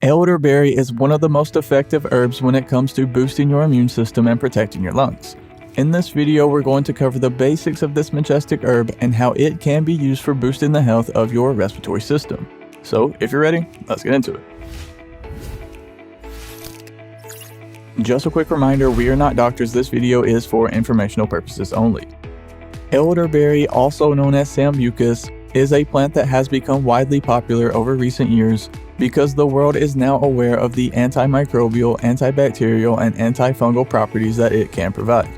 Elderberry is one of the most effective herbs when it comes to boosting your immune system and protecting your lungs. In this video, we're going to cover the basics of this majestic herb and how it can be used for boosting the health of your respiratory system. So, if you're ready, let's get into it. Just a quick reminder, we are not doctors. This video is for informational purposes only. Elderberry, also known as Sambucus, is a plant that has become widely popular over recent years because the world is now aware of the antimicrobial, antibacterial, and antifungal properties that it can provide.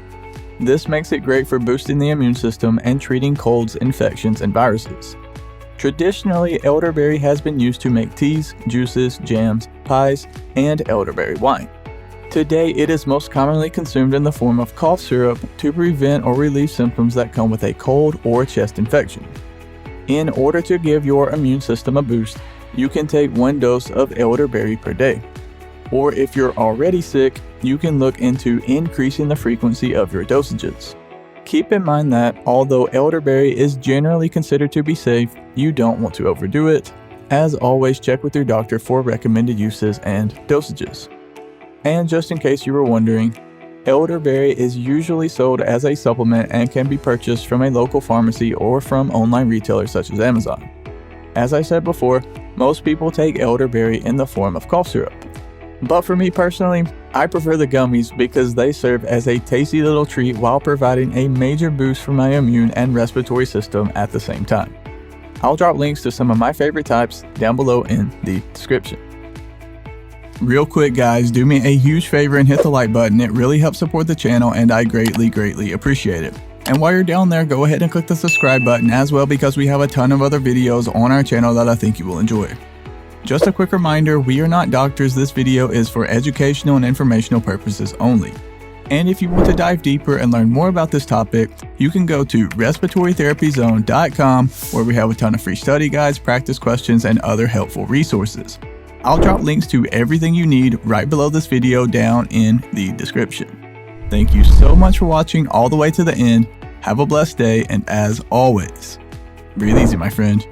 This makes it great for boosting the immune system and treating colds, infections, and viruses. Traditionally, elderberry has been used to make teas, juices, jams, pies, and elderberry wine. Today, it is most commonly consumed in the form of cough syrup to prevent or relieve symptoms that come with a cold or chest infection. In order to give your immune system a boost, you can take 1 dose of elderberry per day. Or if you're already sick, you can look into increasing the frequency of your dosages. Keep in mind that although elderberry is generally considered to be safe, you don't want to overdo it. As always, check with your doctor for recommended uses and dosages. And just in case you were wondering, elderberry is usually sold as a supplement and can be purchased from a local pharmacy or from online retailers such as Amazon. As I said before, most people take elderberry in the form of cough syrup. But for me personally, I prefer the gummies because they serve as a tasty little treat while providing a major boost for my immune and respiratory system at the same time. I'll drop links to some of my favorite types down below in the description. Real quick guys, do me a huge favor and hit the like button. It really helps support the channel and I greatly appreciate it. And while you're down there, go ahead and click the subscribe button as well because we have a ton of other videos on our channel that I think you will enjoy. Just a quick reminder, we are not doctors. This video is for educational and informational purposes only. And if you want to dive deeper and learn more about this topic, you can go to respiratorytherapyzone.com where we have a ton of free study guides, practice questions, and other helpful resources. I'll drop links to everything you need right below this video down in the description. Thank you so much for watching all the way to the end. Have a blessed day, and as always, breathe easy, my friend.